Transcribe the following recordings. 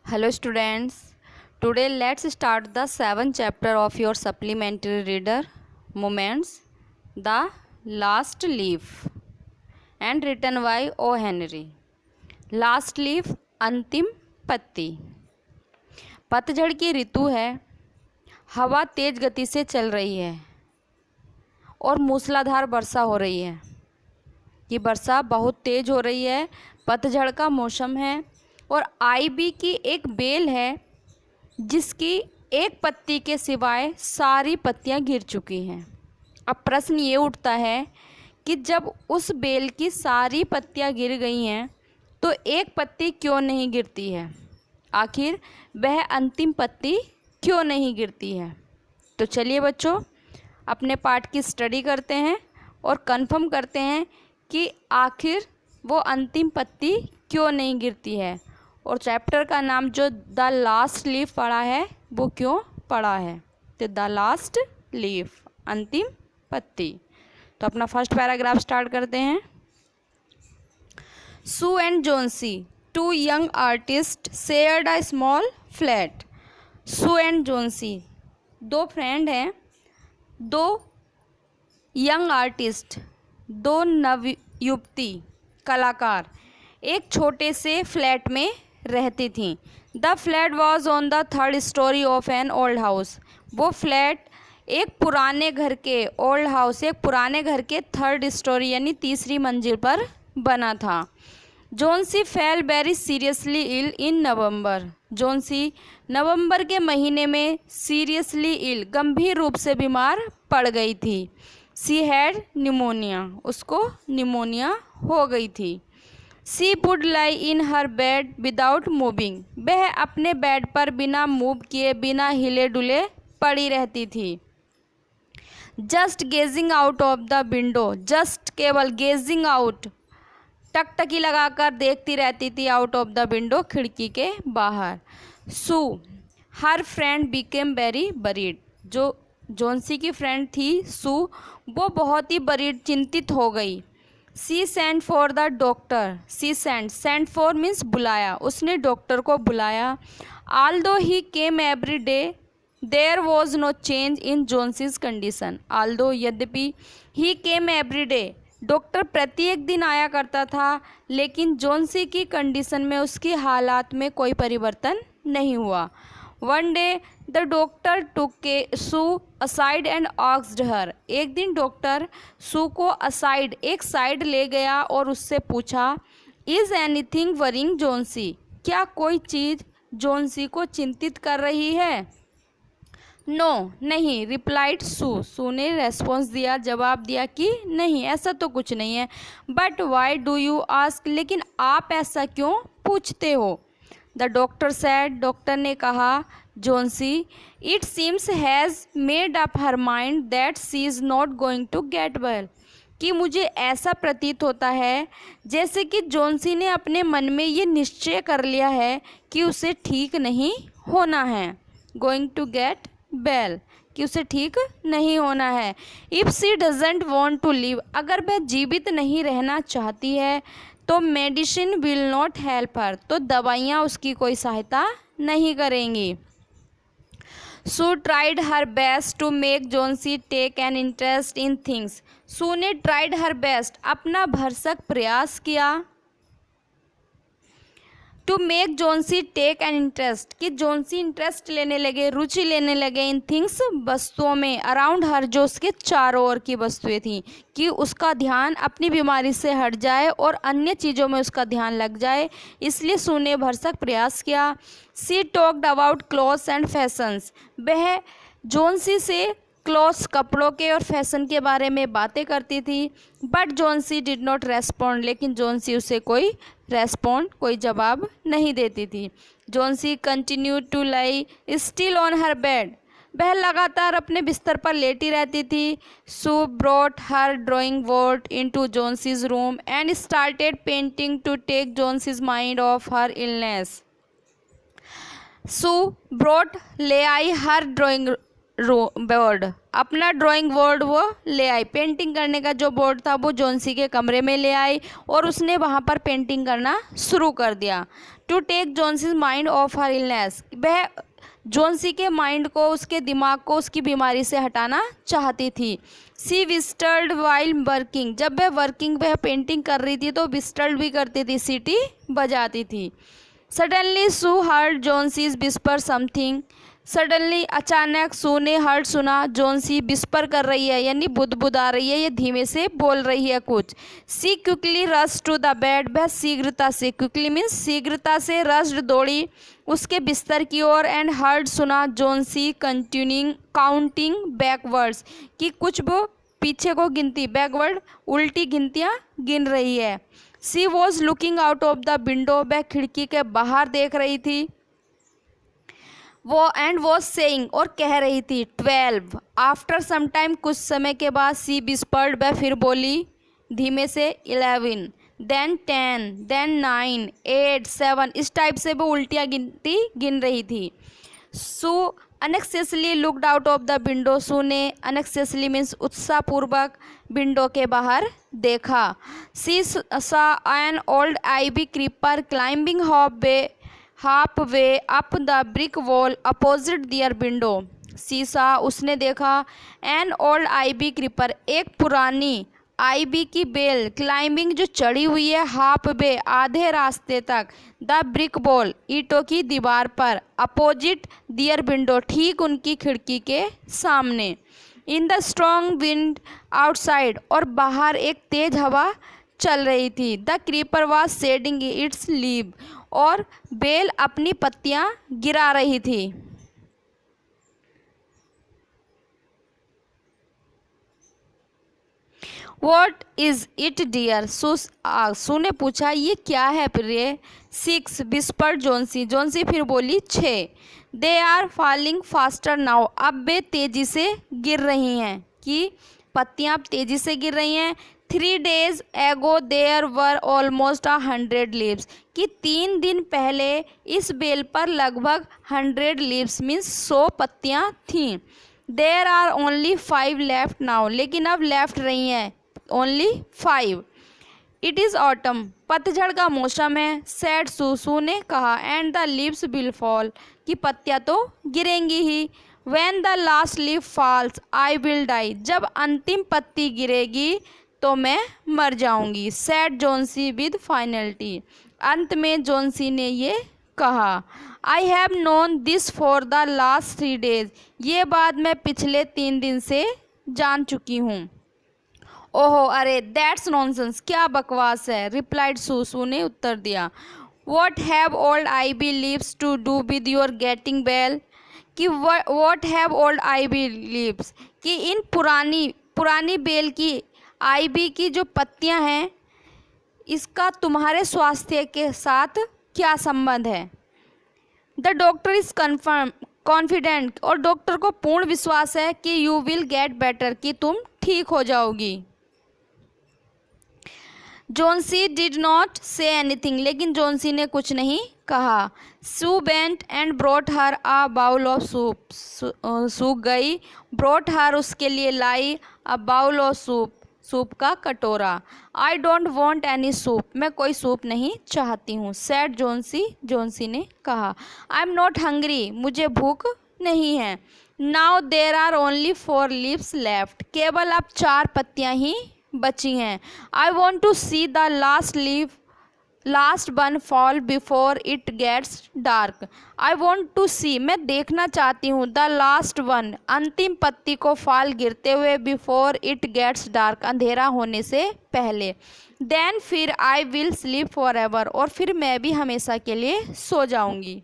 Hello students, today let's start the 7th chapter of your supplementary reader Moments, The Last Leaf and written by O. Henry. Last leaf अंतिम पत्ती। पतझड़ की ऋतु है, हवा तेज गति से चल रही है और मूसलाधार वर्षा हो रही है। ये वर्षा बहुत तेज हो रही है, पतझड़ का मौसम है और आईबी की एक बेल है जिसकी एक पत्ती के सिवाय सारी पत्तियां गिर चुकी हैं। अब प्रश्न ये उठता है कि जब उस बेल की सारी पत्तियां गिर गई हैं तो एक पत्ती क्यों नहीं गिरती है? आखिर वह अंतिम पत्ती क्यों नहीं गिरती है? तो चलिए बच्चों, अपने पाठ की स्टडी करते हैं और कंफर्म करते हैं कि आखिर वो अंतिम पत्ती क्यों नहीं गिरती है और चैप्टर का नाम जो द लास्ट लीफ पढ़ा है वो क्यों पढ़ा है। तो द लास्ट लीफ अंतिम पत्ती। तो अपना फर्स्ट पैराग्राफ स्टार्ट करते हैं। Sue and Johnsy, two young artist, shared a small flat. Sue and Johnsy दो फ्रेंड हैं, दो यंग आर्टिस्ट, दो नवयुवती कलाकार एक छोटे से फ्लैट में रहती थीं। The flat was on the third story of an old house. वो फ्लैट एक पुराने घर के एक पुराने घर के थर्ड स्टोरी यानी तीसरी मंजिल पर बना था। जोन्सी फेल वेरी सीरियसली इल इन नवंबर। जोन्सी नवंबर के महीने में सीरियसली इल गंभीर रूप से बीमार पड़ गई थी। सी हैड निमोनिया, उसको निमोनिया हो गई थी। She would lie in her bed without moving. वह अपने बेड पर बिना मूव किए, बिना हिले डुले पड़ी रहती थी। Just gazing out of the window, just केवल गेजिंग आउट टकटकी लगाकर देखती रहती थी आउट ऑफ द विंडो, खिड़की के बाहर। Sue her friend became very worried. जो जोन्सी की फ्रेंड थी सू, वो बहुत ही वरीड चिंतित हो गई। She sent for the doctor. She sent for means बुलाया, उसने डॉक्टर को बुलाया। Although he came every day there was no change in Johnsy's condition. Although यद्यपि he came every day, doctor प्रत्येक दिन आया करता था, लेकिन जोन्सी की कंडीशन में, उसकी हालात में कोई परिवर्तन नहीं हुआ। One day the doctor took Sue aside and asked her. एक दिन डॉक्टर सू को असाइड, एक साइड ले गया और उससे पूछा, इज़ एनीथिंग वरिंग जोन्सी। क्या कोई चीज़ जोन्सी को चिंतित कर रही है? नो, नहीं, रिप्लाइड सू। सू ने रेस्पॉन्स दिया, जवाब दिया कि नहीं, ऐसा तो कुछ नहीं है। But why do you ask, लेकिन आप ऐसा क्यों पूछते हो? द डॉक्टर सैड, डॉक्टर ने कहा, Johnsy it seems has made up her mind that she is not going to get well. कि मुझे ऐसा प्रतीत होता है जैसे कि जोन्सी ने अपने मन में ये निश्चय कर लिया है कि उसे ठीक नहीं होना है। गोइंग टू गेट वेल, कि उसे ठीक नहीं होना है। If she doesn't want to live, अगर वह जीवित नहीं रहना चाहती है तो medicine will not help her, तो दवाइयाँ उसकी कोई सहायता नहीं करेंगी। Sue tried her best to make Johnsy take an interest in things. Sue ने ट्राइड हर बेस्ट, अपना भरसक प्रयास किया, to make Johnsy take an interest, कि जोन्सी इंटरेस्ट लेने लगे, रुचि लेने लगे, इन थिंग्स वस्तुओं में, अराउंड हर, जो उसके चारों ओर की वस्तुएं थीं, कि उसका ध्यान अपनी बीमारी से हट जाए और अन्य चीज़ों में उसका ध्यान लग जाए, इसलिए सू ने भरसक प्रयास किया। She talked about clothes and fashions. वह जोन्सी से क्लॉथ्स, कपड़ों के और फैशन के बारे में बातें करती थी। But Johnsy did not respond, लेकिन जोन्सी उसे कोई जवाब नहीं देती थी। Johnsy continue to lie still on her bed. वह लगातार अपने बिस्तर पर लेटी रहती थी। Sue brought her drawing board into Johnsy's room and started painting to take Johnsy's mind off her illness. Sue brought, ले आई, हर बोर्ड, अपना ड्राइंग बोर्ड वो ले आई। पेंटिंग करने का जो बोर्ड था वो जोन्सी के कमरे में ले आई और उसने वहाँ पर पेंटिंग करना शुरू कर दिया। To take Johnsy's mind off her illness, वह जोन्सी के माइंड को, उसके दिमाग को उसकी बीमारी से हटाना चाहती थी। सी विस्टर्ड वाइल वर्किंग, जब वह वर्किंग वह पेंटिंग कर रही थी तो विस्टर्ड भी करती थी, सीटी बजाती थी। सडनली सू हर्ड जोन्सीज विस्पर समथिंग, सडनली अचानक सू ने हर्ड सुना, जोन्सी विस्पर कर रही है यानी बुदबुदा रही है, ये धीमे से बोल रही है कुछ। She quickly rush to the bed, वह शीघ्रता से, क्विकली मीन्स शीघ्रता से, रश दौड़ी उसके बिस्तर की ओर। एंड हर्ड सुना जोन्सी कंटिन्यूइंग काउंटिंग बैकवर्ड्स, कि कुछ वो पीछे को गिनती, बैकवर्ड उल्टी गिनतियाँ गिन रही है। She was looking out of the window, वह खिड़की के बाहर देख रही थी। वो एंड वॉज सेइंग, और कह रही थी 12। आफ्टर सम टाइम, कुछ समय के बाद, सी विस्पर्ड, वह फिर बोली धीमे से 11, देन 10, देन 9, 8, 7, इस टाइप से वो उल्टियाँ गिनती गिन रही थी। Sue anxiously looked out of the window, Sue ने अनएक्सेसली मीन्स उत्साहपूर्वक विंडो के बाहर देखा। She saw an old ivy creeper climbing half way up the brick wall opposite their window. सीसा, उसने देखा, एन ओल्ड आईवी क्रीपर, एक पुरानी आईवी की बेल, क्लाइंबिंग जो चढ़ी हुई है, हाफ वे आधे रास्ते तक, द ब्रिक वॉल ईंटों की दीवार पर, अपोजिट दियर विंडो ठीक उनकी खिड़की के सामने। In the strong wind outside, और बाहर एक तेज हवा चल रही थी। The creeper was shedding its leaves, और बेल अपनी पत्तियां गिरा रही थी। What is it dear, Sue ने पूछा, ये क्या है प्रिय। 6 विस्पर्ड जोन्सी, जोन्सी फिर बोली 6। They are falling faster now, अब वे तेजी से गिर रही हैं, कि पत्तियां अब तेजी से गिर रही हैं। 3 days ago there were almost 100 leaves, कि 3 दिन पहले इस बेल पर लगभग 100 लीव्स मीन्स 100 पत्तियां थीं। There are only 5 left now, लेकिन अब लेफ्ट रही हैं ओनली 5। इट इज़ ऑटम, पतझड़ का मौसम है। सैड सू ने कहा, and the leaves will fall, कि पत्तियां तो गिरेंगी ही। When the last leaf falls I will die, जब अंतिम पत्ती गिरेगी तो मैं मर जाऊंगी। सैड जोन्सी विद फाइनलिटी, अंत में जोन्सी ने ये कहा। I have known this for the last 3 days, ये बात मैं पिछले 3 दिन से जान चुकी हूँ। ओहो अरे, दैट्स नॉनसेंस, क्या बकवास है। रिप्लाइड सू ने उत्तर दिया। What have old ivy leaves to do with your getting well, कि what have old ivy leaves, कि इन पुरानी बेल की, आईवी की जो पत्तियां हैं, इसका तुम्हारे स्वास्थ्य के साथ क्या संबंध है। द डॉक्टर इज कॉन्फिडेंट, और डॉक्टर को पूर्ण विश्वास है कि यू विल गेट बेटर, कि तुम ठीक हो जाओगी। Johnsy did not say anything, लेकिन जोन्सी ने कुछ नहीं कहा। Sue bent and brought her a bowl of soup, Sue गई, ब्रॉट हर उसके लिए लाई, a bowl of soup, soup का कटोरा। I don't want any soup, मैं कोई सूप नहीं चाहती हूँ। सैड जोन्सी, जोन्सी ने कहा। आई एम नॉट हंग्री, मुझे भूख नहीं है। Now there are only 4 leaves left, केवल अब 4 पत्तियाँ ही बची हैं। I want to see the last one fall before it gets dark, I want to see, मैं देखना चाहती हूँ, द लास्ट वन, अंतिम पत्ती को फॉल गिरते हुए, बिफोर इट गेट्स डार्क, अंधेरा होने से पहले। देन फिर I will sleep for ever, और फिर मैं भी हमेशा के लिए सो जाऊंगी।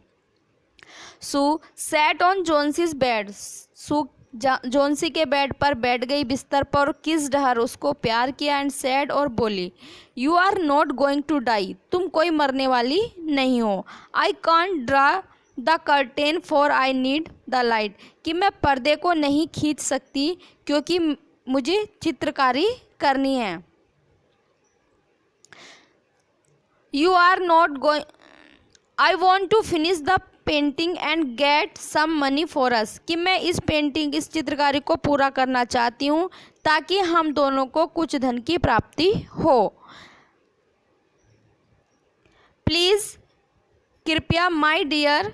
सू सैट ऑन जोन्सीज बेड, सू जोन्सी के बेड पर बैठ गई, बिस्तर पर, किस्ड हर, उसको प्यार किया, एंड सैड, और बोली, you are not going to die, तुम कोई मरने वाली नहीं हो। I can't draw the curtain for I need the light, कि मैं पर्दे को नहीं खींच सकती क्योंकि मुझे चित्रकारी करनी है। You are not going I want to finish the painting and get some money for us, कि मैं इस पेंटिंग, इस चित्रकारी को पूरा करना चाहती हूँ ताकि हम दोनों को कुछ धन की प्राप्ति हो। प्लीज़, कृपया, माई डियर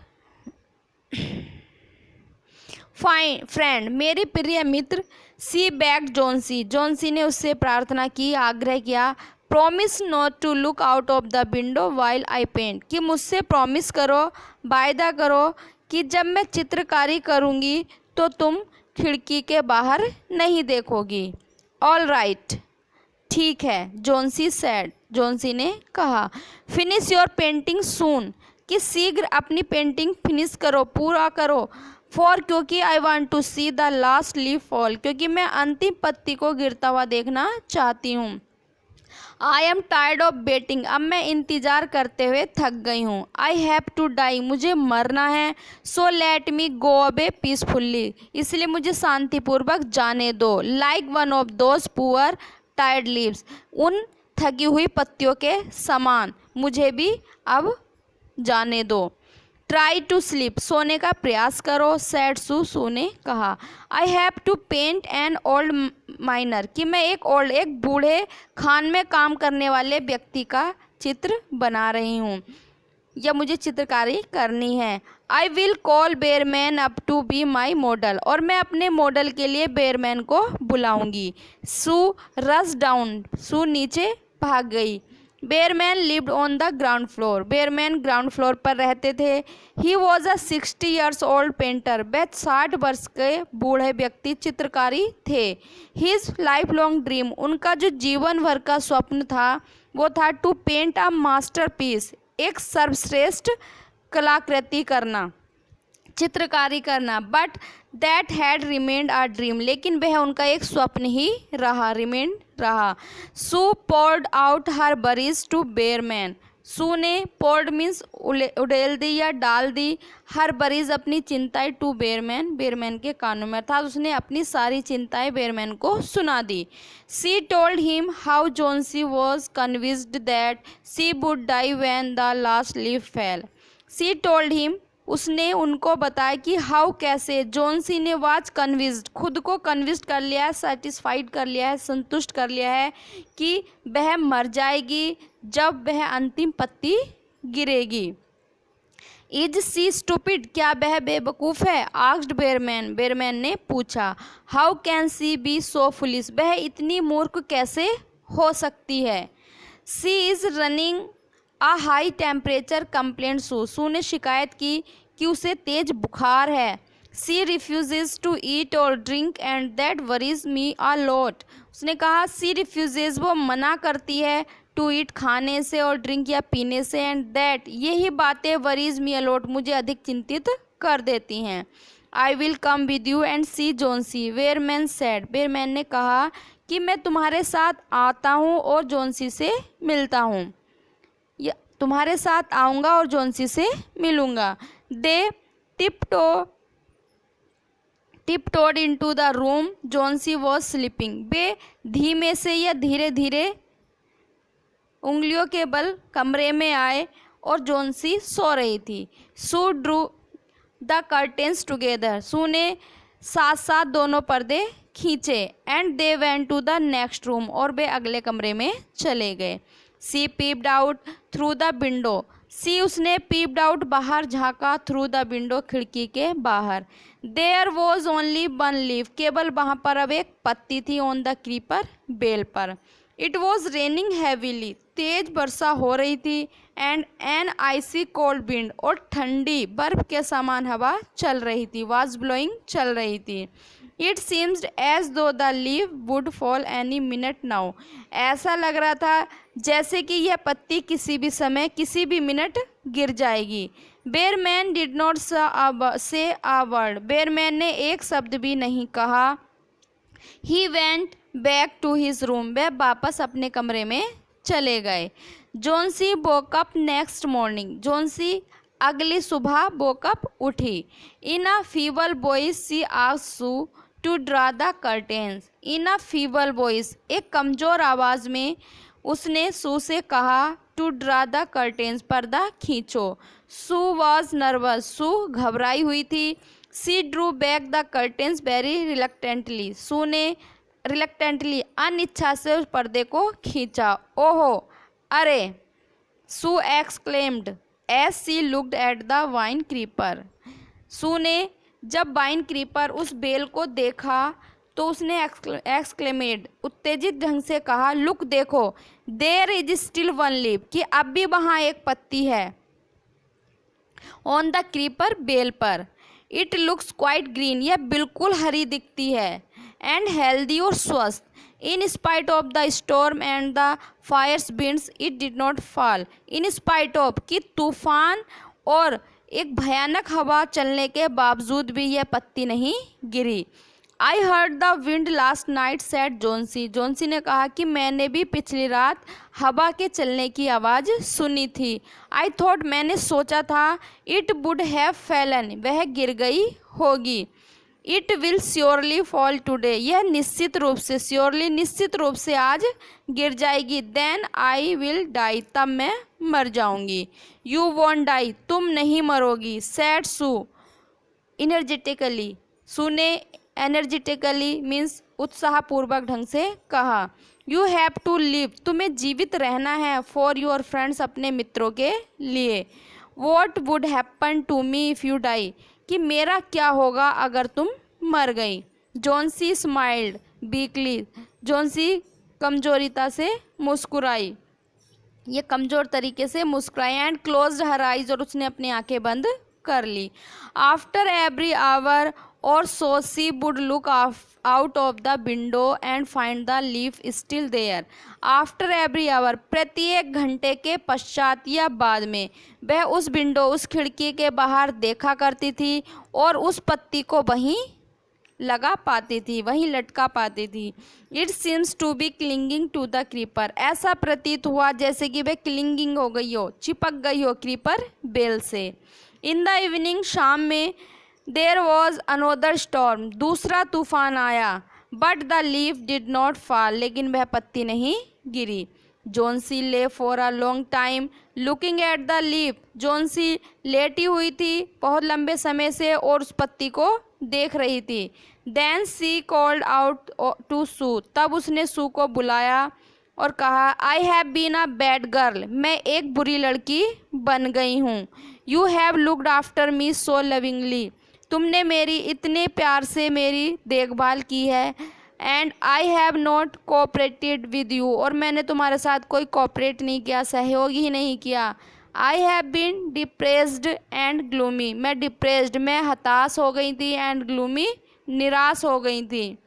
फ्रेंड, मेरी प्रिय मित्र, सी बेग्ड जोन्सी, जोन्सी ने उससे प्रार्थना की, आग्रह किया। Promise not to look out of the window while I paint, कि मुझसे प्रॉमिस करो, वायदा करो कि जब मैं चित्रकारी करूँगी तो तुम खिड़की के बाहर नहीं देखोगी। ऑल राइट, ठीक है, जोन्सी सेड, जोन्सी ने कहा। फिनिश योर पेंटिंग सून, कि शीघ्र अपनी पेंटिंग फिनिश करो, पूरा करो। फॉर, क्योंकि I want to see the last leaf fall, क्योंकि मैं अंतिम पत्ती को गिरता हुआ देखना चाहती हूँ। I am tired of waiting, अब मैं इंतज़ार करते हुए थक गई हूँ। आई हैव टू डाई, मुझे मरना है। So let me go away peacefully, इसलिए मुझे शांतिपूर्वक जाने दो। Like one of those poor tired leaves, उन थकी हुई पत्तियों के समान मुझे भी अब जाने दो। ट्राई टू स्लीप, सोने का प्रयास करो। सैड सू ने कहा। I have to paint an old miner, कि मैं एक बूढ़े खान में काम करने वाले व्यक्ति का चित्र बना रही हूँ, या मुझे चित्रकारी करनी है। I will call Behrman up to be my model, और मैं अपने मॉडल के लिए बेयरमैन को बुलाऊंगी। सू रश डाउन, सू नीचे भाग गई। Behrman lived on the ground floor, Behrman ground floor पर रहते थे। He was a 60 years old painter, वह 60 वर्ष के बूढ़े व्यक्ति चित्रकारी थे। हिज लाइफ लॉन्ग ड्रीम, उनका जो जीवन भर का स्वप्न था वो था टू पेंट अ मास्टरपीस, एक सर्वश्रेष्ठ कलाकृति करना, चित्रकारी करना। But that had remained a dream, लेकिन वह उनका एक स्वप्न ही रहा, रिमेंड रहा। सू पोर्ड आउट हर बरीज टू बेयरमैन, सू ने पोर्ड मीन्स उड़ेल दी या डाल दी, हर बरीज अपनी चिंताएं टू बेयरमैन, बेयरमैन के कानों में, अर्थात उसने अपनी सारी चिंताएं बेयरमैन को सुना दी। She told him how Johnsy was convinced that she would die when the last leaf fell. She told him, उसने उनको बताया कि हाउ, कैसे, जोन्सी ने वाज कन्विंस्ड, खुद को कन्विंस्ड कर लिया है, सेटिस्फाइड कर लिया है, संतुष्ट कर लिया है कि वह मर जाएगी जब वह अंतिम पत्ती गिरेगी। इज सी स्टूपिड, क्या वह बेवकूफ़ है? आस्क्ड बेयरमैन, बेयरमैन ने पूछा। How can she be so foolish, वह इतनी मूर्ख कैसे हो सकती है? She is running a high temperature complaint, Sue ने शिकायत की कि उसे तेज बुखार है। सी रिफ्यूजेज टू ईट और drink and that worries me a lot, उसने कहा सी रिफ्यूजेज, वो मना करती है, टू ईट, खाने से, और ड्रिंक या पीने से, एंड दैट, यही बातें, वरीज मी अ लॉट, मुझे अधिक चिंतित कर देती हैं। I will come with you and see Johnsy, Behrman said, Behrman ने कहा कि मैं तुम्हारे साथ आता हूँ और जोन्सी से मिलता हूँ, तुम्हारे साथ आऊँगा और जोन्सी से मिलूँगा। They tiptoed into the room Johnsy was sleeping, वे धीमे से या धीरे धीरे उंगलियों के बल कमरे में आए और जोन्सी सो रही थी। Sue drew the curtains together, Sue ने साथ साथ दोनों पर्दे खींचे। And they went to the next room, और वे अगले कमरे में चले गए। She peeped out through the window, she, उसने पीप्ड आउट, बाहर झाँका, थ्रू द विंडो, खिड़की के बाहर। There was only one leaf, केवल वहाँ पर अब एक पत्ती थी, ऑन द क्रीपर, बेल पर। इट वॉज रेनिंग हैवीली, तेज वर्षा हो रही थी। And an icy cold wind, और ठंडी बर्फ के समान हवा चल रही थी, वाज ब्लोइंग, चल रही थी। इट सीम्स एज दो the leave would fall any minute now, ऐसा लग रहा था जैसे कि यह पत्ती किसी भी समय, किसी भी मिनट गिर जाएगी। बेयरमैन डिड नॉट से अ वर्ड, बेयरमैन ने एक शब्द भी नहीं कहा। He went back to his room, वह वापस अपने कमरे में चले गए। Johnsy woke up next morning, Johnsy अगली सुबह वोक अप उठी। In a feeble voice she asked Sue to draw the curtains, in a feeble voice, एक कमज़ोर आवाज़ में उसने सू से कहा टू ड्रा द कर्टेन्स, पर्दा खींचो। सू वॉज नर्वस, सू घबराई हुई थी। She drew back the curtains very reluctantly, Sue ने रिलक्टेंटली अनिच्छा से उस पर्दे को खींचा। ओहो, अरे, Sue exclaimed as she looked at the vine creeper, Sue ने जब वाइन क्रीपर उस बेल को देखा तो उसने एक्सक्लेमेड उत्तेजित ढंग से कहा, लुक देखो, there is still one leaf, कि अब भी वहाँ एक पत्ती है। ऑन द क्रीपर, बेल पर। इट लुक्स क्वाइट ग्रीन, यह बिल्कुल हरी दिखती है। एंड हेल्दी और स्वस्थ। In spite of the storm and the fierce winds it did not fall, in spite of कि तूफान और एक भयानक हवा चलने के बावजूद भी यह पत्ती नहीं गिरी। I heard the wind last night, said Johnsy, Johnsy ने कहा कि मैंने भी पिछली रात हवा के चलने की आवाज़ सुनी थी। आई थॉट, मैंने सोचा था, इट वुड हैव फैलन, वह गिर गई होगी। It will surely fall today, यह निश्चित रूप से, श्योरली निश्चित रूप से आज गिर जाएगी। देन आई विल डाई, तब मैं मर जाऊंगी। यू वॉन्ट डाई, तुम नहीं मरोगी। सैड सू इनर्जेटिकली, सू ने एनर्जेटिकली मीन्स उत्साहपूर्वक ढंग से कहा। यू हैव टू लिव, तुम्हें जीवित रहना है। फॉर योर फ्रेंड्स, अपने मित्रों के लिए। What would happen to me if you die, कि मेरा क्या होगा अगर तुम मर गई। जोन्सी स्माइल्ड वीकली, जोन्सी कमजोरिता से मुस्कुराई, ये कमज़ोर तरीके से मुस्कुराई। एंड क्लोज्ड हर आइज, और उसने अपनी आंखें बंद कर ली। आफ्टर एवरी आवर और so she would look out of the window and find the leaf still there. After every hour, प्रत्येक घंटे के पश्चात या बाद में, वह उस विंडो, उस खिड़की के बाहर देखा करती थी और उस पत्ती को वहीं लगा पाती थी, वहीं लटका पाती थी। It seems to be clinging to the creeper, ऐसा प्रतीत हुआ जैसे कि वह क्लिंगिंग हो गई हो, चिपक गई हो क्रीपर बेल से। इन द इवनिंग, शाम में, देयर वॉज अनोदर स्टॉर्म, दूसरा तूफान आया। But the leaf did not fall, लेकिन वह पत्ती नहीं गिरी। Johnsy lay for a long time looking at the leaf, Johnsy लेटी हुई थी बहुत लंबे समय से और उस पत्ती को देख रही थी। Then she called out to Sue, तब उसने सू को बुलाया और कहा, I have been a bad girl, मैं एक बुरी लड़की बन गई हूँ। You have looked after me so lovingly, तुमने मेरी इतने प्यार से मेरी देखभाल की है। And I have not cooperated with you, और मैंने तुम्हारे साथ कोई कोऑपरेट नहीं किया, सहयोग ही नहीं किया। I have been depressed and gloomy, मैं डिप्रेस्ड, मैं हताश हो गई थी। एंड ग्लूमी, निराश हो गई थी।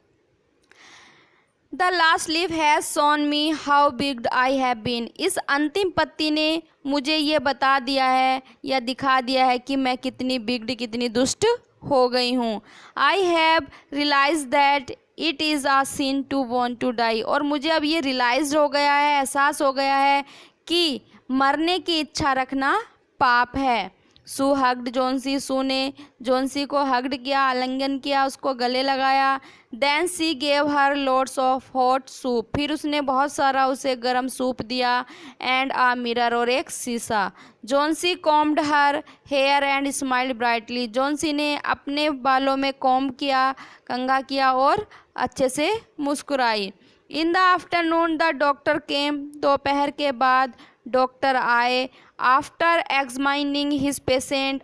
The last leaf has shown me how big I have been, इस अंतिम पत्ती ने मुझे ये बता दिया है या दिखा दिया है कि मैं कितनी बिग्ड, कितनी दुष्ट हो गई हूँ। I have realise that it is a sin to want to die, और मुझे अब ये रियलाइज हो गया है, एहसास हो गया है कि मरने की इच्छा रखना पाप है। सू हग्ड जोन्सी, सू ने जोन्सी को हग्ड किया, आलिंगन किया, उसको गले लगाया। Then she gave her loads of hot soup, फिर उसने बहुत सारा उसे गर्म सूप दिया। एंड आ मिरर, और एक शीशा। Johnsy combed her hair and smiled brightly, Johnsy ने अपने बालों में कॉम्ब किया, कंघा किया और अच्छे से मुस्कुराई। In the afternoon the doctor came, दोपहर के बाद डॉक्टर आए। आफ्टर एग्जामिनिंग हिज पेशेंट,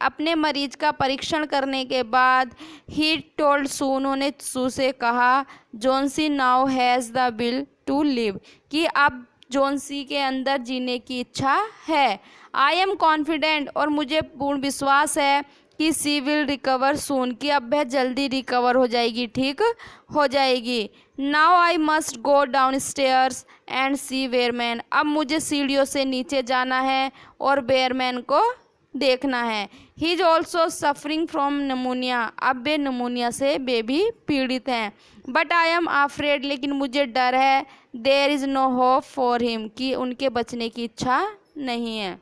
अपने मरीज का परीक्षण करने के बाद, ही टोल्ड सू, उन्होंने सू से कहा, Johnsy now has the will to live, कि अब जोन्सी के अंदर जीने की इच्छा है। आई एम कॉन्फिडेंट, और मुझे पूर्ण विश्वास है कि सी विल रिकवर सून, कि अब वह जल्दी रिकवर हो जाएगी, ठीक हो जाएगी। Now I must go downstairs and see Behrman, अब मुझे सीढ़ियों से नीचे जाना है और बेयरमैन को देखना है। He is also suffering from नमूनिया, अब वे नमूनिया से वे भी पीड़ित हैं। बट आई एम अफ्रेड, लेकिन मुझे डर है। There is no hope for him, कि उनके बचने की इच्छा नहीं है।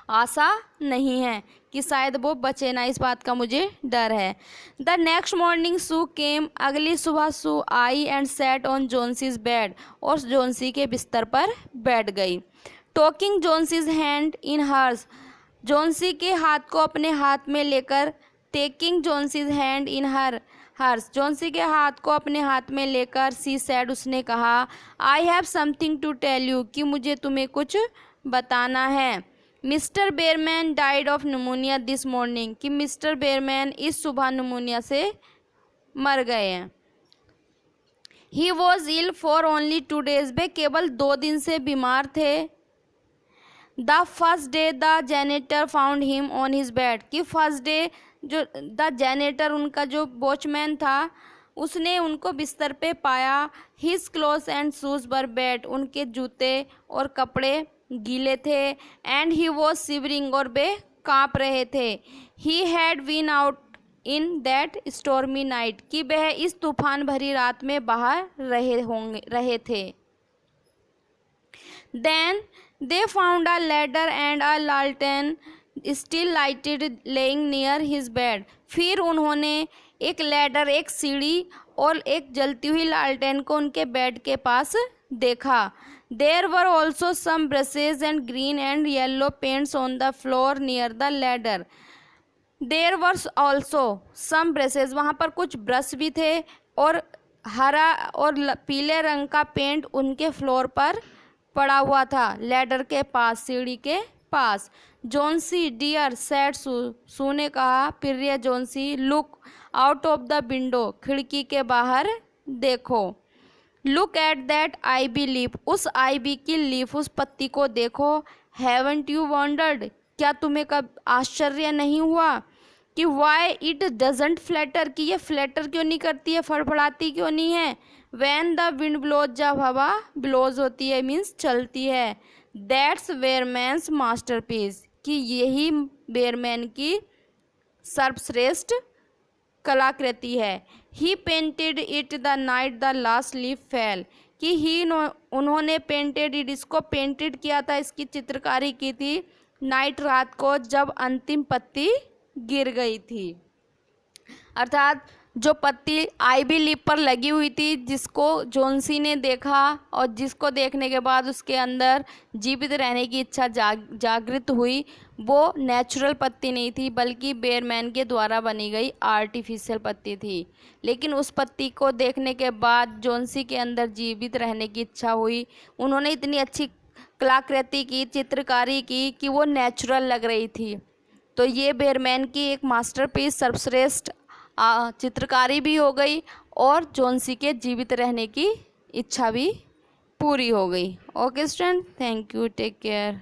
आशा नहीं है कि शायद वो बचे ना, इस बात का मुझे डर है। द नेक्स्ट मॉर्निंग सू केम, अगली सुबह सू आई एंड सैट ऑन जोन्सीज बेड, और जोन्सी के बिस्तर पर बैठ गई। टोकिंग जोन्सीज हैंड इन हर्स, जोन्सी के हाथ को अपने हाथ में लेकर, टेकिंग जोन्सीज हैंड इन हर्स, जोन्सी के हाथ को अपने हाथ में लेकर, सी सैड, उसने कहा, I have something to tell you, कि मुझे तुम्हें कुछ बताना है। Mister Behrman died of pneumonia this morning, कि मिस्टर बेयरमैन इस सुबह न्यूमोनिया से मर गए हैं। He was ill for only 2 days, वे केवल 2 दिन से बीमार थे। The first day the janitor found him on his bed, कि फर्स्ट डे जो द जेनेटर, उनका जो वॉचमैन था, उसने उनको बिस्तर पे पाया। His clothes and shoes were wait, उनके जूते और कपड़े गीले थे। एंड ही वॉज शिवरिंग, और वे काँप रहे थे। He had been out in that stormy night, कि वह इस तूफान भरी रात में बाहर रहे थे। Then they found a ladder and a lantern still lighted laying near his bed. फिर उन्होंने एक लैडर, एक सीढ़ी और एक जलती हुई लालटेन को उनके बेड के पास देखा। There were also some brushes and green and yellow paints on the floor near the ladder. There was also some brushes, वहाँ पर कुछ ब्रश भी थे और हरा और पीले रंग का पेंट उनके फ्लोर पर पड़ा हुआ था, लैडर के पास, सीढ़ी के पास। जोन्सी डियर सैड सू, सू ने कहा, प्रिय Johnsy, look out of the window, खिड़की के बाहर देखो। Look at that ivy leaf, उस आईबी की लीफ, उस पत्ती को देखो। हैवंट यू वंडर्ड, क्या तुम्हें कब आश्चर्य नहीं हुआ कि वाई इट डजेंट फ्लैटर, कि ये फ्लैटर क्यों नहीं करती है, फड़फड़ाती क्यों नहीं है। वैन द विंड ब्लोज, जब हवा ब्लोज होती है, मीन्स चलती है। दैट्स बेयरमैन्स मास्टरपीस, कि यही बेयरमैन की सर्वश्रेष्ठ कलाकृति है। He painted it the night the last leaf fell, कि उन्होंने पेंटेड इट, इसको पेंटेड किया था, इसकी चित्रकारी की थी, नाइट, रात को, जब अंतिम पत्ती गिर गई थी। अर्थात जो पत्ती आईबी लीफ पर लगी हुई थी, जिसको जोन्सी ने देखा और जिसको देखने के बाद उसके अंदर जीवित रहने की इच्छा जागृत हुई, वो नेचुरल पत्ती नहीं थी, बल्कि बेयरमैन के द्वारा बनी गई आर्टिफिशियल पत्ती थी। लेकिन उस पत्ती को देखने के बाद जोन्सी के अंदर जीवित रहने की इच्छा हुई। उन्होंने इतनी अच्छी कलाकृति की, चित्रकारी की, कि वो नेचुरल लग रही थी। तो ये बेयरमैन की एक मास्टरपीस, सर्वश्रेष्ठ चित्रकारी भी हो गई और जोन्सी के जीवित रहने की इच्छा भी पूरी हो गई। Okay student, thank you, take care.